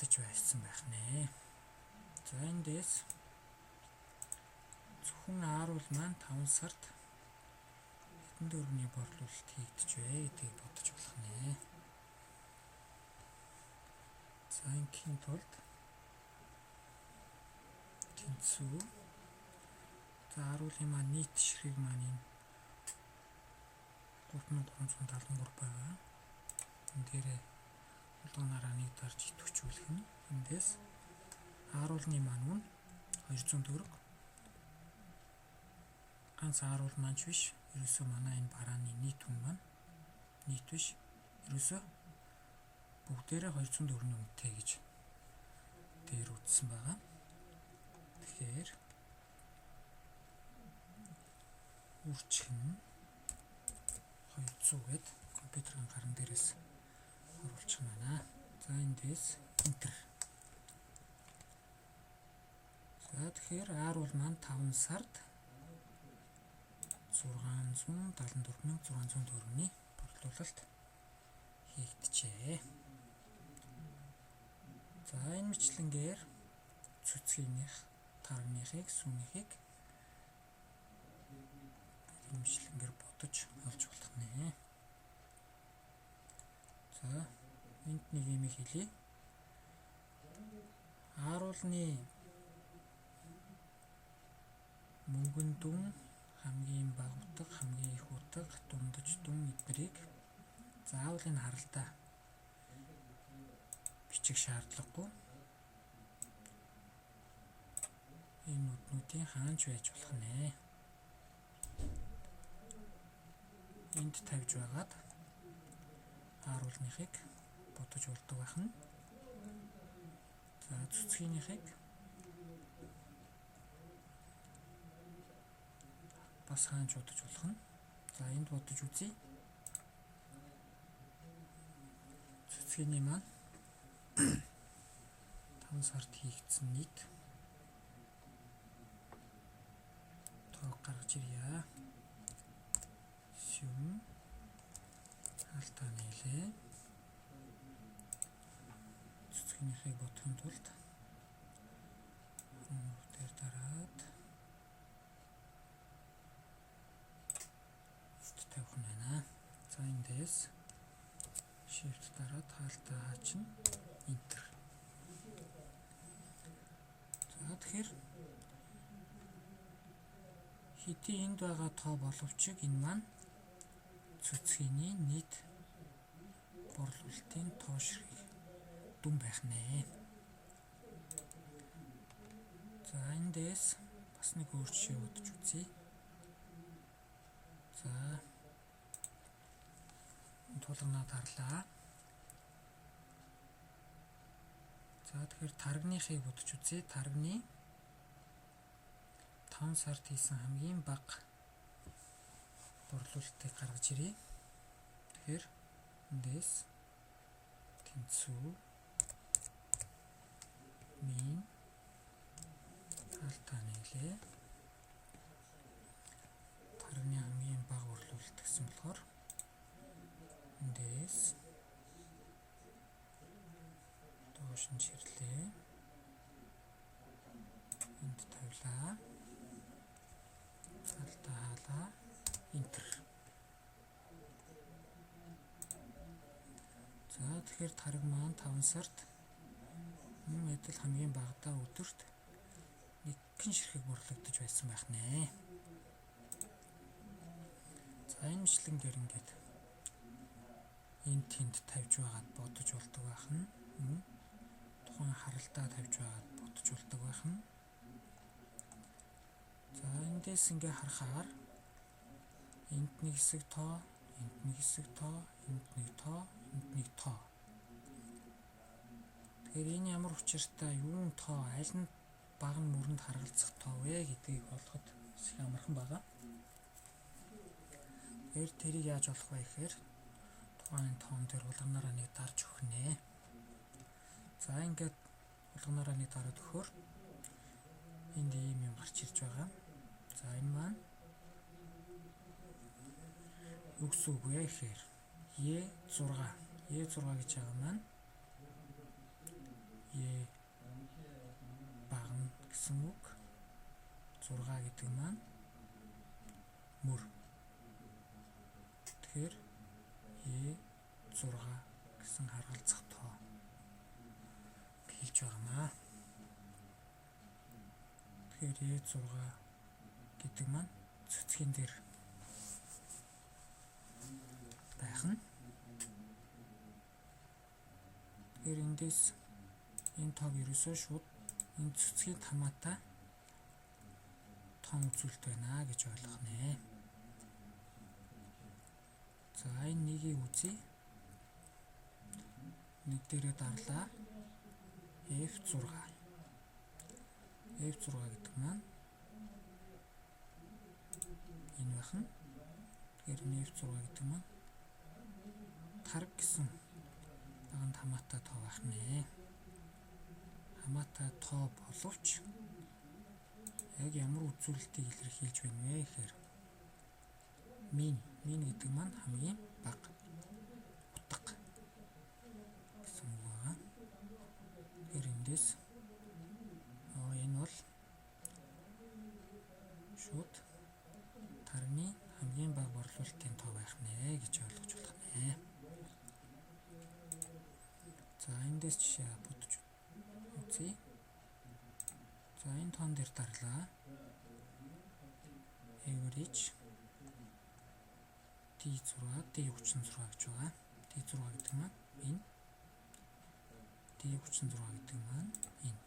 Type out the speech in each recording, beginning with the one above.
борлуулагдаж байсан байх нэ. За эндээс зөвхөн ааруул маань 5 сард хэдэн төгрөгийн борлуулалт хийгдэж вэ гэдгийг бодож болох нэ. За ингийн тулд тэнцүү за ааруулын маань нийт ширхэг маань юм 3373 байгаа. Энэ дээрээ улгаанаараа нэг дарж идэвхжүүлэх нь. Эндээс ааруулны маань үн 200 төгрөг. Ганц ааруул маань ч биш. Ерөөсөө манай энэ барааны нийт үн маань нийт биш. Ерөөсөө бүгдээрээ 200 төгрөгийн үнэтэй гэж дээр үзсэн байгаа. Тэгэхээр үржих нь 200 гэд компьютерийн гаран дээрээс оруулчих байна. За эндээс enter. За тэгэхээр ааруул маань 5 сард 674,600 төгрөгийн борлуулалт хийгджээ. За энэ мэтлэнгээр цэцгийнх, таргныхыг, сүнхийг энэ мэтлэнгээр бодож олж болох нэ. За энд нэг юм хэлье. Ааруулны мөнгөн дүн хамгийн бага утга, хамгийн их утга, дундаж дүн эднэрийг заавал энэ харалтаа бичих шаардлагагүй. Энэ нүднүүдийн хаанч байж болох нэ. Энд тавьж байгаад ааруулныхыг бодож болдог байх нь. За цэцгийнхийг бас хаанч бодож болох нь. За энд бодож үзье. Цэцгийн маань 5 сард хийгдсэн нийт тоог гаргаж ирье. Шүм алтаа нийлээ. Цэцгийнхийг бодохын тулд дээр дараад тавих нь байна. За эндээс shift дараад хаалтаа хаачин enter. За тэгэхээр хэдий энд байгаа тоо боловч энэ маань цэцгийн нийт борлуулалтын тоо ширхэг дүн байх нэ. За эндээс бас нэг өөр жишээ бодож үзье. За тулгнаа тарлаа. За тэгэхээр таргныхыг бодож үзье. Таргны 5 сард хийсэн хамгийн бага борлуулалтыг гаргаж ирье. Тэгэхээр эндээс тэнцүү мин алтаа нийлээ. Таргны хамгийн бага борлуулалт гэсэн болохоор эндээс доош нь чирлээ. Энд тавилаа. Алтаа хаалаа. Enter. За тэгэхээр тариг маань 5 сард мөн адил хамгийн багадаа өдөрт 1 ширхэг борлуулагдаж байсан байх нэ. За энэ мэтлэн дээр ингээд энэ тэнд тавьж байгаад бодож болдог байх нь мөн тухайн харалтаа тавьж байгаад бодож болдог байх нь. За эндээс ингээ харахаар энд нэг хэсэг тоо, энд нэг хэсэг тоо, энд нэг тоо, энд нэг тоо. Тэгэхээр энэ ямар учиртай юун тоо, аль нь бага нь мөрөнд харгалзах тоо вэ гэдгийг олоход их амархан байгаа. Тэгэхээр тэрийг яаж олох вэ гэхээр тухайн тоон дээр улгаанаараа нэг дарж өгөх нэ. За ингээд улгаанаараа нэг дараад өгөхөөр энд ийм юм гарч ирж байгаа. За энэ маань юу гэсэн үг вэ гэхээр E6 гэж байгаа маань гэсэн үг 6 гэдэг маань мөр. Тэгэхээр E6 гэсэн харгалзах тоо хэлж байгаамаа. Тэгэхээр E6 гэдэг маань цэцгийн дээр байх нь. Тэгэхээр эндээс энэ тоог ерөөсөө шууд энэ цэцгийн хамаатай тоон үзүүлэлт байна гэж ойлгох нэ. За энэ нэгийг үзье. Нэг дээрээ дарлаа. F6. F6 гэдэг маань энэ байх нь. Тэгэхээр энэ F6 гэдэг маань тарг гэсэн баганд хамаатай тоо байх нэ. Хамаатай тоо боловч яг ямар үзүүлэлтийг илэрхийлж байна вэ гэхээр мин гэдэг маань хамгийн бага утга гэсэн үг байна. Тэгэхээр эндээс энэ бол шууд тарганы хамгийн бага борлуулалтын тоо байх нэ гэж ойлгож болох нэ. За эндээс жишээ бодож үзье. За энэ тоон дээр дарлаа. Average D6, D36 гэж байгаа. D6 гэдэг маань энэ. D36 гэдэг маань энэ.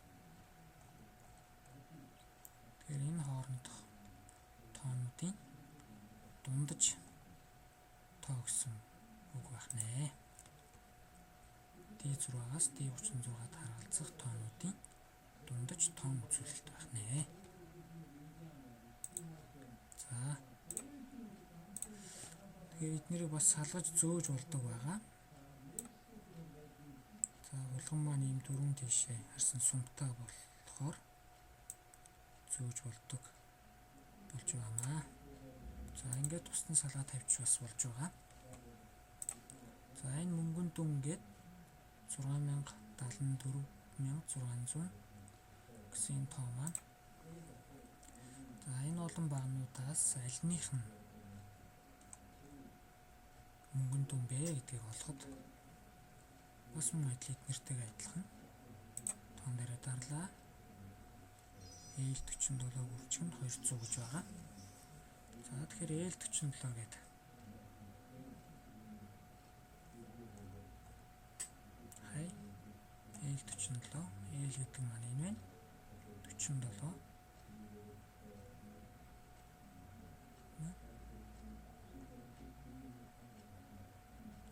Тэгэхээр энэ хоорондох тоонуудын дундаж тоо гэсэн үг байх нэ. D6-аас D36-д харгалзах тоонуудын дундаж тоон үзүүлэлт байх нэ. За. Тэгэхээр эднэрийг бас салгаж зөөж болдог байгаа. За булган маань ийм дөрвөн тийшээ харсан сумтай болохоор зөөж болдог болж байгаамаа. За ингээд тусдан салгаа тавьчих бас болж байгаа. За энэ мөнгөн дүн гээд 6,074,600 гэсэн тоо маань. За энэ олон багнуудаас альных нь мөнгөн дүн бэ гэдгийг олоход бас мөн адил эднэртэйгээ адилхан тоон дээрээ дарлаа. L47 үржих нь 200 гэж байгаа. За тэгэхээр L47 гэдэг L47 L гэдэг маань энэ байна. 47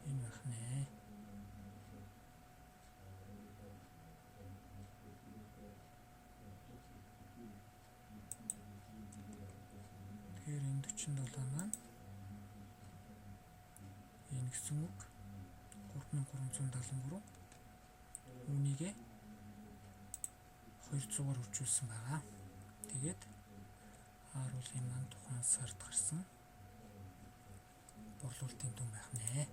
энэ байх нэ. Тэгэхээр энэ 47 маань энэ гэсэн үг 3373 үүнийгээ 200-аар үржүүлсэн байгаа. Тэгээд харуулын маань тухайн сард гарсан борлуулалтын дүн байх нэ.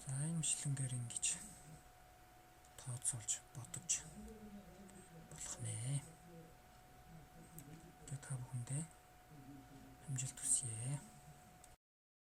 За энэ мэтлэнгээр ингэж тооцоолж бодож болох нэ. Тэгээд та бүхэндээ амжилт хүсье.